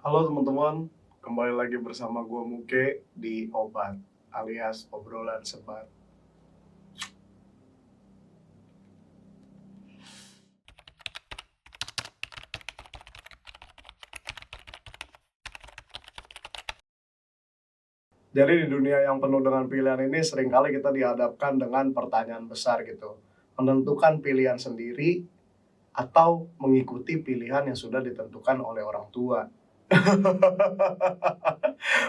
Halo teman-teman, kembali lagi bersama gua Muke di Obat alias obrolan sebat. Jadi di dunia yang penuh dengan pilihan ini seringkali kita dihadapkan dengan pertanyaan besar gitu. Menentukan pilihan sendiri atau mengikuti pilihan yang sudah ditentukan oleh orang tua.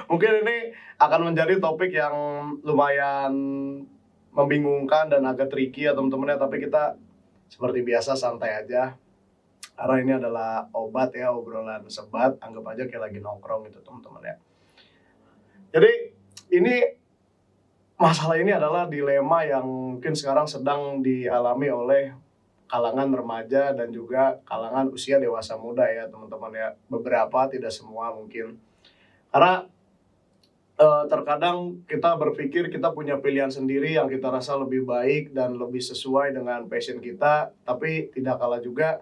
Mungkin ini akan menjadi topik yang lumayan membingungkan dan agak tricky ya teman-teman ya, tapi kita seperti biasa santai aja. Karena ini adalah obat ya, obrolan sebat, anggap aja kayak lagi nongkrong gitu teman-teman ya. Jadi ini masalah ini adalah dilema yang mungkin sekarang sedang dialami oleh kalangan remaja dan juga kalangan usia dewasa muda ya teman-teman ya. Beberapa, tidak semua mungkin. Karena terkadang kita berpikir kita punya pilihan sendiri yang kita rasa lebih baik dan lebih sesuai dengan passion kita, tapi tidak kalah juga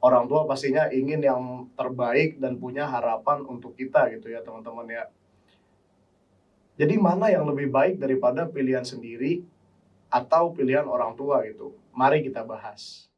orang tua pastinya ingin yang terbaik dan punya harapan untuk kita gitu ya teman-teman ya. Jadi mana yang lebih baik daripada pilihan sendiri atau pilihan orang tua gitu? Mari kita bahas.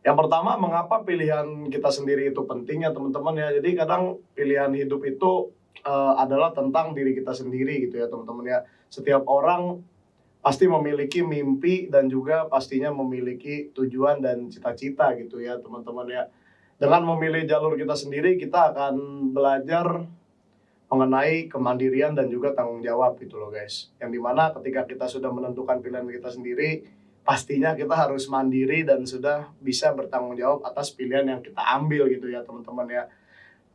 Yang pertama, mengapa pilihan kita sendiri itu penting ya teman-teman ya. Jadi kadang pilihan hidup itu adalah tentang diri kita sendiri gitu ya teman-teman ya. Setiap orang pasti memiliki mimpi dan juga pastinya memiliki tujuan dan cita-cita gitu ya teman-teman ya. Dengan memilih jalur kita sendiri, kita akan belajar mengenai kemandirian dan juga tanggung jawab gitu loh guys. Yang dimana ketika kita sudah menentukan pilihan kita sendiri, pastinya kita harus mandiri dan sudah bisa bertanggung jawab atas pilihan yang kita ambil gitu ya teman-teman ya.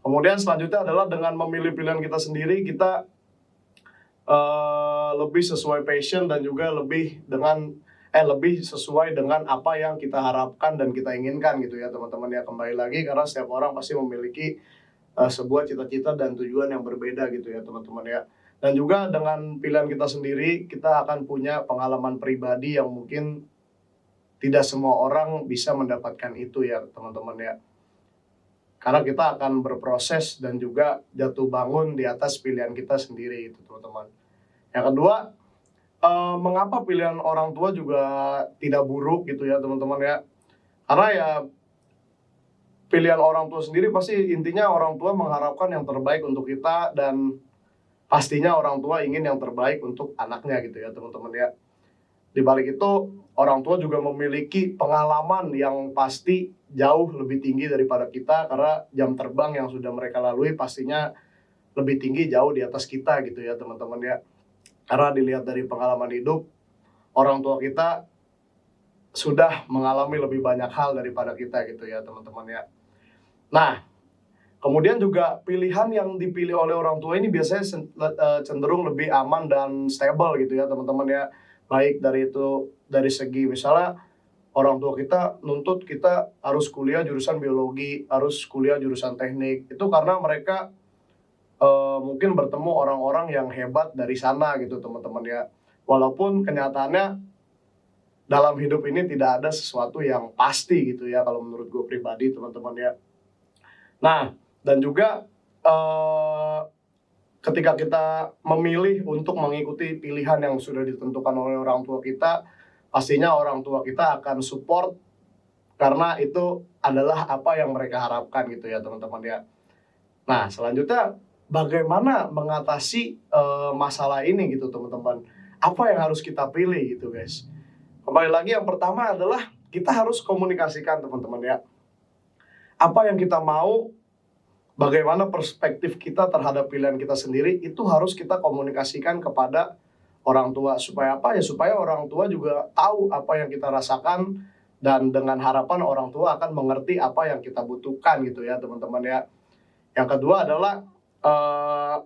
Kemudian selanjutnya adalah dengan memilih pilihan kita sendiri, kita lebih sesuai passion dan juga lebih sesuai dengan apa yang kita harapkan dan kita inginkan gitu ya teman-teman ya. Kembali lagi karena setiap orang pasti memiliki sebuah cita-cita dan tujuan yang berbeda gitu ya teman-teman ya. Dan juga dengan pilihan kita sendiri, kita akan punya pengalaman pribadi yang mungkin tidak semua orang bisa mendapatkan itu ya teman-teman ya. Karena kita akan berproses dan juga jatuh bangun di atas pilihan kita sendiri itu teman-teman. Yang kedua, mengapa pilihan orang tua juga tidak buruk gitu ya teman-teman ya. Karena ya pilihan orang tua sendiri pasti intinya orang tua mengharapkan yang terbaik untuk kita dan pastinya orang tua ingin yang terbaik untuk anaknya gitu ya teman-teman ya. Di balik itu orang tua juga memiliki pengalaman yang pasti jauh lebih tinggi daripada kita karena jam terbang yang sudah mereka lalui pastinya lebih tinggi jauh di atas kita gitu ya teman-teman ya. Karena dilihat dari pengalaman hidup, orang tua kita sudah mengalami lebih banyak hal daripada kita gitu ya teman-teman ya. Nah, kemudian juga pilihan yang dipilih oleh orang tua ini biasanya cenderung lebih aman dan stable gitu ya teman-teman ya. Baik dari segi misalnya orang tua kita nuntut kita harus kuliah jurusan biologi, harus kuliah jurusan teknik. Itu karena mereka mungkin bertemu orang-orang yang hebat dari sana gitu teman-teman ya. Walaupun kenyataannya dalam hidup ini tidak ada sesuatu yang pasti gitu ya kalau menurut gue pribadi teman-teman ya. Nah, dan juga eh, ketika kita memilih untuk mengikuti pilihan yang sudah ditentukan oleh orang tua kita, pastinya orang tua kita akan support karena itu adalah apa yang mereka harapkan gitu ya teman-teman ya. Nah, selanjutnya bagaimana mengatasi masalah ini gitu teman-teman. Apa yang harus kita pilih gitu guys. Kembali lagi yang pertama adalah kita harus komunikasikan teman-teman ya. Apa yang kita mau, bagaimana perspektif kita terhadap pilihan kita sendiri, itu harus kita komunikasikan kepada orang tua. Supaya apa ya? Supaya orang tua juga tahu apa yang kita rasakan dan dengan harapan orang tua akan mengerti apa yang kita butuhkan gitu ya teman-teman ya. Yang kedua adalah eh,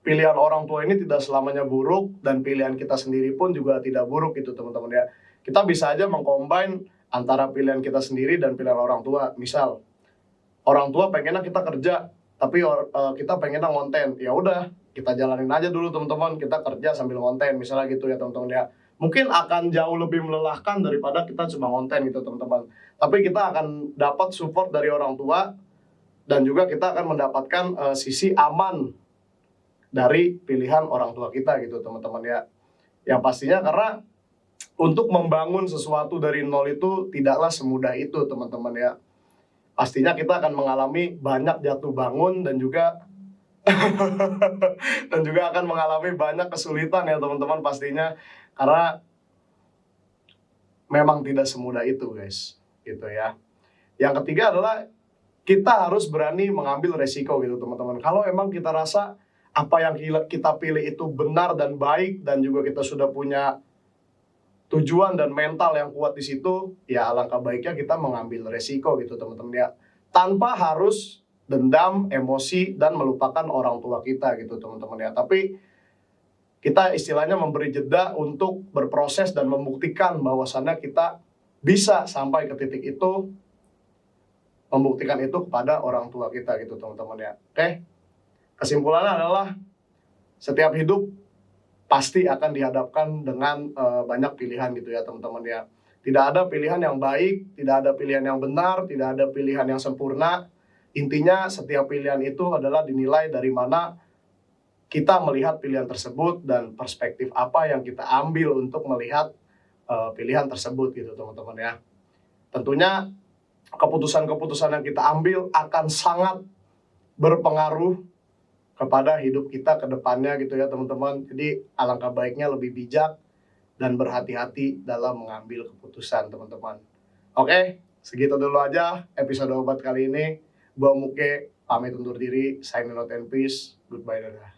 pilihan orang tua ini tidak selamanya buruk dan pilihan kita sendiri pun juga tidak buruk gitu teman-teman ya. Kita bisa aja mengcombine antara pilihan kita sendiri dan pilihan orang tua. Misal orang tua pengennya kita kerja, tapi kita pengennya ngonten. Ya udah, kita jalanin aja dulu teman-teman, kita kerja sambil ngonten, misalnya gitu ya teman-teman ya. Mungkin akan jauh lebih melelahkan daripada kita cuma ngonten gitu teman-teman. Tapi kita akan dapat support dari orang tua, dan juga kita akan mendapatkan sisi aman dari pilihan orang tua kita gitu teman-teman ya. Yang pastinya karena untuk membangun sesuatu dari nol itu tidaklah semudah itu teman-teman ya. Pastinya kita akan mengalami banyak jatuh bangun dan juga dan juga akan mengalami banyak kesulitan ya teman-teman pastinya, karena memang tidak semudah itu guys gitu ya. Yang ketiga adalah kita harus berani mengambil resiko gitu teman-teman. Kalau emang kita rasa apa yang kita pilih itu benar dan baik, dan juga kita sudah punya tujuan dan mental yang kuat di situ, ya alangkah baiknya kita mengambil resiko gitu teman-teman ya, tanpa harus dendam, emosi, dan melupakan orang tua kita gitu teman-teman ya. Tapi kita istilahnya memberi jeda untuk berproses dan membuktikan bahwasannya kita bisa sampai ke titik itu, membuktikan itu kepada orang tua kita gitu teman-teman ya. Oke, kesimpulannya adalah setiap hidup pasti akan dihadapkan dengan banyak pilihan gitu ya teman-teman ya. Tidak ada pilihan yang baik, tidak ada pilihan yang benar, tidak ada pilihan yang sempurna. Intinya setiap pilihan itu adalah dinilai dari mana kita melihat pilihan tersebut dan perspektif apa yang kita ambil untuk melihat pilihan tersebut gitu teman-teman ya. Tentunya keputusan-keputusan yang kita ambil akan sangat berpengaruh kepada hidup kita ke depannya gitu ya teman-teman. Jadi alangkah baiknya lebih bijak dan berhati-hati dalam mengambil keputusan teman-teman. Oke, segitu dulu aja episode obat kali ini. Gua Muke pamit undur diri, signing out and peace. Goodbye dadah.